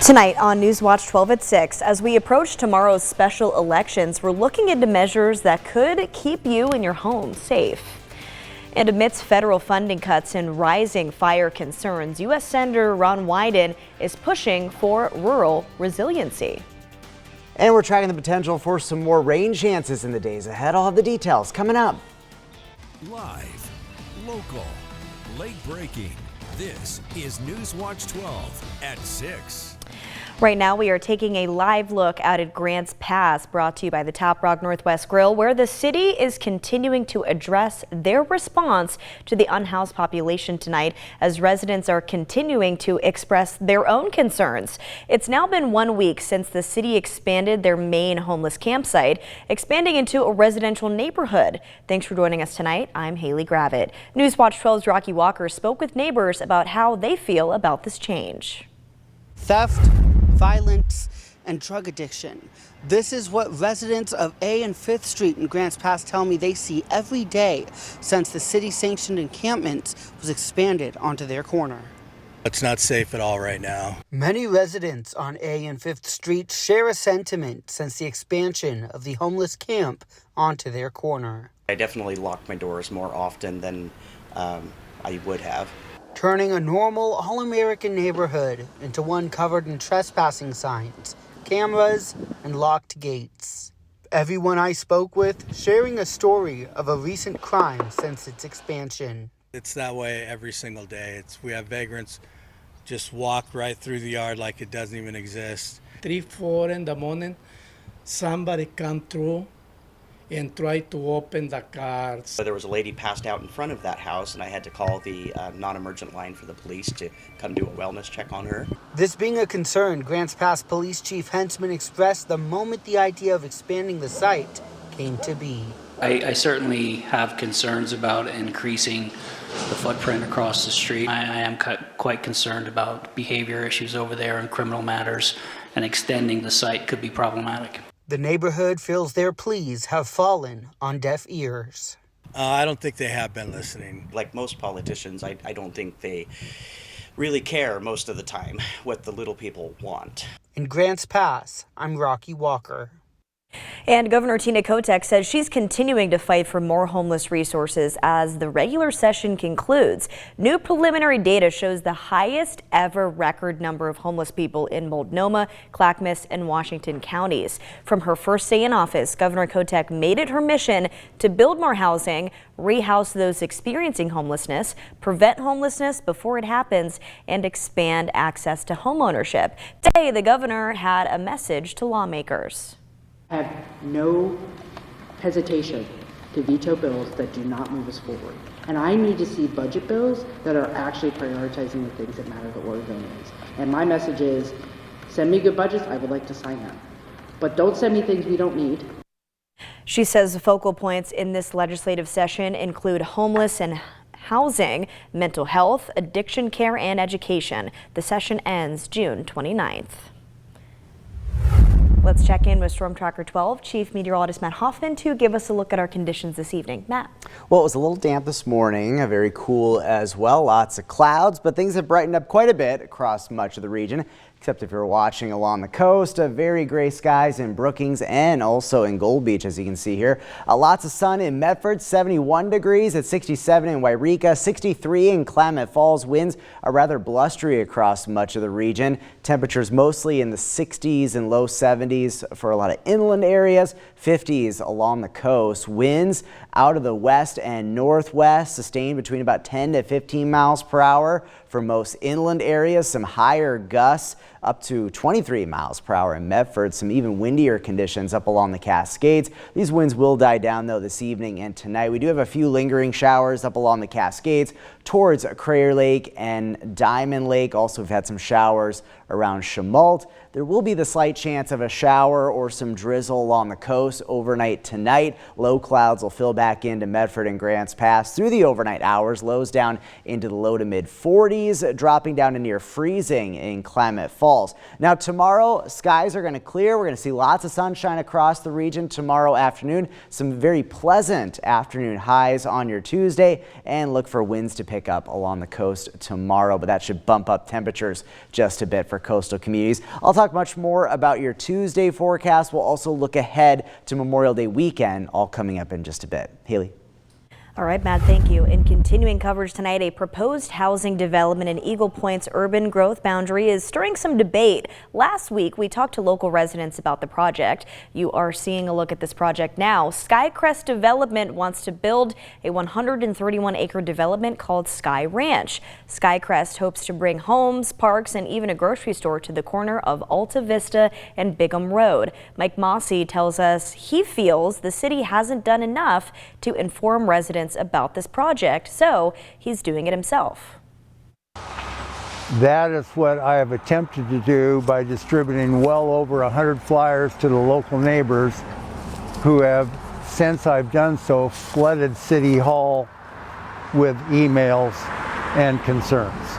Tonight on NewsWatch 12 at 6, as we approach tomorrow's special elections, we're looking into measures that could keep you and your home safe. And amidst federal funding cuts and rising fire concerns, U.S. Senator Ron Wyden is pushing for rural resiliency. And we're tracking the potential for some more rain chances in the days ahead. I'll have the details coming up. Live, local, late breaking. This is NewsWatch 12 at 6. Right now, we are taking a live look out at Grants Pass, brought to you by the Top Rock Northwest Grill, where the city is continuing to address their response to the unhoused population tonight, as residents are continuing to express their own concerns. It's now been 1 week since the city expanded their main homeless campsite, expanding into a residential neighborhood. Thanks for joining us tonight. I'm Haley Gravitt. NewsWatch 12's Rocky Walker spoke with neighbors about how they feel about this change. Theft, violence, and drug addiction. This is what residents of A and 5th Street in Grants Pass tell me they see every day since the city-sanctioned encampment was expanded onto their corner. It's not safe at all right now. Many residents on A and 5th Street share a sentiment since the expansion of the homeless camp onto their corner. I definitely lock my doors more often than I would have. Turning a normal, all-American neighborhood into one covered in trespassing signs, cameras, and locked gates. Everyone I spoke with sharing a story of a recent crime since its expansion. It's that way every single day. We have vagrants just walk right through the yard like it doesn't even exist. 3, 4 in the morning, somebody come through and try to open the cars. So there was a lady passed out in front of that house, and I had to call the non-emergent line for the police to come do a wellness check on her. This being a concern, Grants Pass Police Chief Hentzman expressed the moment the idea of expanding the site came to be. I certainly have concerns about increasing the footprint across the street. I am quite concerned about behavior issues over there and criminal matters, and extending the site could be problematic. The neighborhood feels their pleas have fallen on deaf ears. I don't think they have been listening. Like most politicians, I don't think they really care most of the time what the little people want. In Grants Pass, I'm Rocky Walker. And Governor Tina Kotek says she's continuing to fight for more homeless resources as the regular session concludes. New preliminary data shows the highest ever record number of homeless people in Multnomah, Clackamas, and Washington counties. From her first day in office, Governor Kotek made it her mission to build more housing, rehouse those experiencing homelessness, prevent homelessness before it happens, and expand access to homeownership. Today, the governor had a message to lawmakers. I have no hesitation to veto bills that do not move us forward. And I need to see budget bills that are actually prioritizing the things that matter to Oregonians. And my message is, send me good budgets, I would like to sign them. But don't send me things we don't need. She says the focal points in this legislative session include homeless and housing, mental health, addiction care, and education. The session ends June 29th. Let's check in with Storm Tracker 12 Chief Meteorologist Matt Hoffman to give us a look at our conditions this evening. Matt. Well, it was a little damp this morning, very cool as well. Lots of clouds, but things have brightened up quite a bit across much of the region. Except if you're watching along the coast, very gray skies in Brookings and also in Gold Beach, as you can see here. Lots of sun in Medford, 71 degrees at 67 in Wairika, 63 in Klamath Falls. Winds are rather blustery across much of the region. Temperatures mostly in the 60s and low 70s for a lot of inland areas, 50s along the coast. Winds out of the west and northwest sustained between about 10 to 15 miles per hour for most inland areas. Some higher gusts up to 23 miles per hour in Medford. Some even windier conditions up along the Cascades. These winds will die down though this evening and tonight. We do have a few lingering showers up along the Cascades towards Crater Lake and Diamond Lake. Also, we've had some showers around Chemult. There will be the slight chance of a shower or some drizzle along the coast overnight tonight. Low clouds will fill back into Medford and Grants Pass through the overnight hours. Lows down into the low to mid 40s, dropping down to near freezing in Klamath Falls. Now tomorrow, skies are going to clear. We're going to see lots of sunshine across the region tomorrow afternoon. Some very pleasant afternoon highs on your Tuesday, and look for winds to pick pick up along the coast tomorrow, but that should bump up temperatures just a bit for coastal communities. I'll talk much more about your Tuesday forecast. We'll also look ahead to Memorial Day weekend, all coming up in just a bit. Haley. All right, Matt, thank you. In continuing coverage tonight, a proposed housing development in Eagle Point's urban growth boundary is stirring some debate. Last week, we talked to local residents about the project. You are seeing a look at this project now. Skycrest Development wants to build a 131-acre development called Sky Ranch. Skycrest hopes to bring homes, parks, and even a grocery store to the corner of Alta Vista and Bigham Road. Mike Mossy tells us he feels the city hasn't done enough to inform residents about this project, so he's doing it himself. That is what I have attempted to do by distributing well over 100 flyers to the local neighbors who have, since I've done so, flooded City Hall with emails and concerns.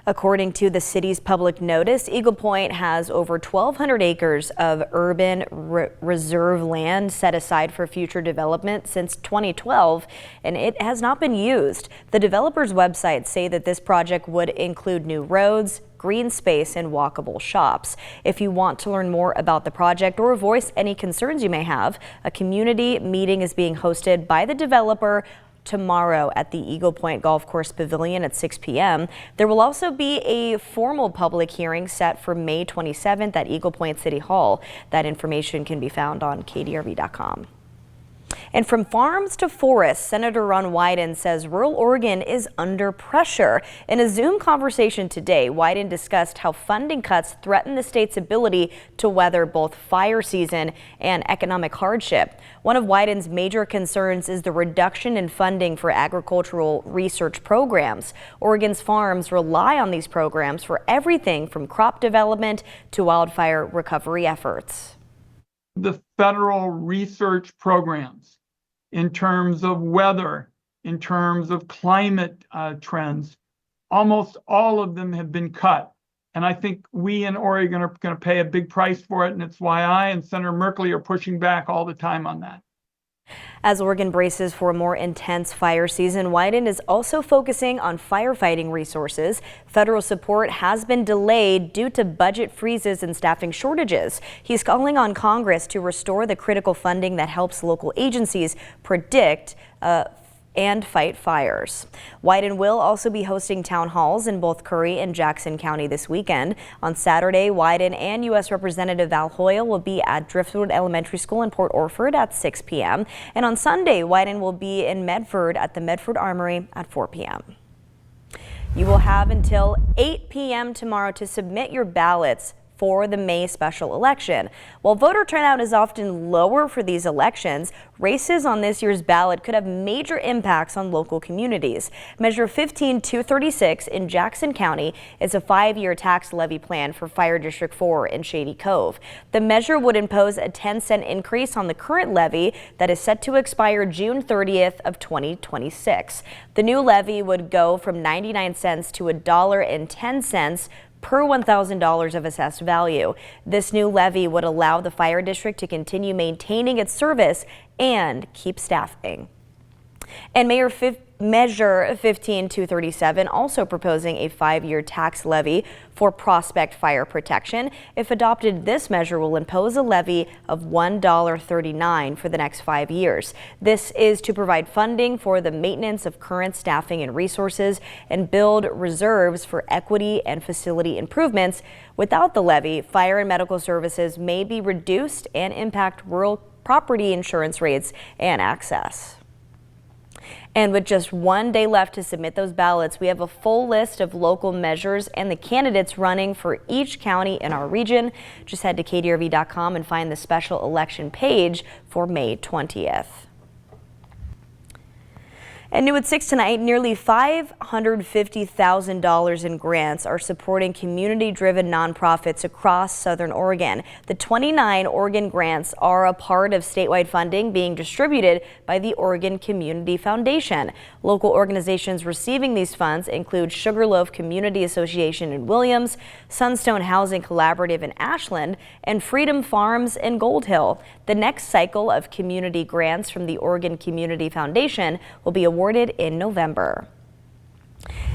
According to the city's public notice, Eagle Point has over 1,200 acres of urban reserve land set aside for future development since 2012, and it has not been used. The developer's websites say that this project would include new roads, green space, and walkable shops. If you want to learn more about the project or voice any concerns you may have, a community meeting is being hosted by the developer tomorrow at the Eagle Point Golf Course Pavilion at 6 p.m. There will also be a formal public hearing set for May 27th at Eagle Point City Hall. That information can be found on KDRV.com. And from farms to forests, Senator Ron Wyden says rural Oregon is under pressure. In a Zoom conversation today, Wyden discussed how funding cuts threaten the state's ability to weather both fire season and economic hardship. One of Wyden's major concerns is the reduction in funding for agricultural research programs. Oregon's farms rely on these programs for everything from crop development to wildfire recovery efforts. The federal research programs in terms of weather, in terms of climate trends, almost all of them have been cut. And I think we in Oregon are going to pay a big price for it. And it's why I and Senator Merkley are pushing back all the time on that. As Oregon braces for a more intense fire season, Wyden is also focusing on firefighting resources. Federal support has been delayed due to budget freezes and staffing shortages. He's calling on Congress to restore the critical funding that helps local agencies predict and fight fires. Wyden will also be hosting town halls in both Curry and Jackson County this weekend. On Saturday, Wyden and U.S. Representative Val Hoyle will be at Driftwood Elementary School in Port Orford at 6 p.m. And on Sunday, Wyden will be in Medford at the Medford Armory at 4 p.m. You will have until 8 p.m. tomorrow to submit your ballots for the May special election. While voter turnout is often lower for these elections, races on this year's ballot could have major impacts on local communities. Measure 15236 in Jackson County is a 5-year tax levy plan for Fire District 4 in Shady Cove. The measure would impose a 10-cent increase on the current levy that is set to expire June 30th of 2026. The new levy would go from 99 cents to $1.10 per $1,000 of assessed value. This new levy would allow the fire district to continue maintaining its service and keep staffing. And Measure 15237 also proposing a 5-year tax levy for Prospect Fire Protection. If adopted, this measure will impose a levy of $1.39 for the next 5 years. This is to provide funding for the maintenance of current staffing and resources and build reserves for equity and facility improvements. Without the levy, fire and medical services may be reduced and impact rural property insurance rates and access. And with just 1 day left to submit those ballots, we have a full list of local measures and the candidates running for each county in our region. Just head to KDRV.com and find the special election page for May 20th. And new at 6 tonight, nearly $550,000 in grants are supporting community-driven nonprofits across Southern Oregon. The 29 Oregon grants are a part of statewide funding being distributed by the Oregon Community Foundation. Local organizations receiving these funds include Sugarloaf Community Association in Williams, Sunstone Housing Collaborative in Ashland, and Freedom Farms in Gold Hill. The next cycle of community grants from the Oregon Community Foundation will be awarded in November.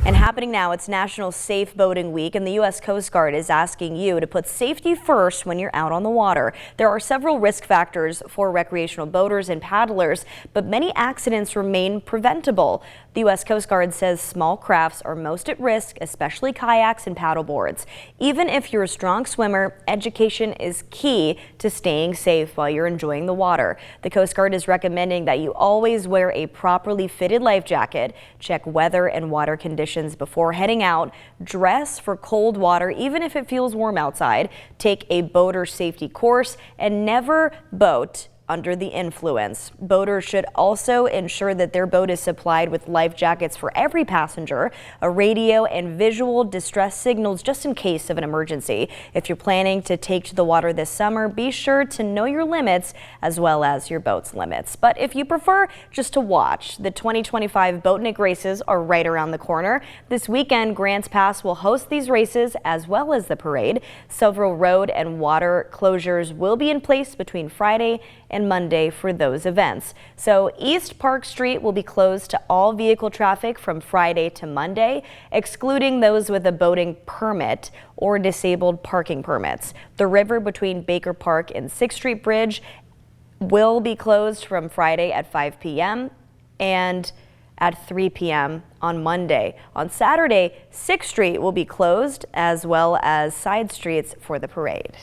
And happening now, it's National Safe Boating Week, and the U.S. Coast Guard is asking you to put safety first when you're out on the water. There are several risk factors for recreational boaters and paddlers, but many accidents remain preventable. The U.S. Coast Guard says small crafts are most at risk, especially kayaks and paddleboards. Even if you're a strong swimmer, education is key to staying safe while you're enjoying the water. The Coast Guard is recommending that you always wear a properly fitted life jacket, check weather and water conditions before heading out, dress for cold water even if it feels warm outside, take a boater safety course, and never boat under the influence. Boaters should also ensure that their boat is supplied with life jackets for every passenger, a radio and visual distress signals just in case of an emergency. If you're planning to take to the water this summer, be sure to know your limits as well as your boat's limits. But if you prefer just to watch, the 2025 Boatnik races are right around the corner. This weekend, Grants Pass will host these races as well as the parade. Several road and water closures will be in place between Friday and Monday for those events. So East Park Street will be closed to all vehicle traffic from Friday to Monday, excluding those with a boating permit or disabled parking permits. The river between Baker Park and 6th Street Bridge will be closed from Friday at 5 p.m. and at 3 p.m. on Monday. On Saturday, 6th Street will be closed as well as side streets for the parade.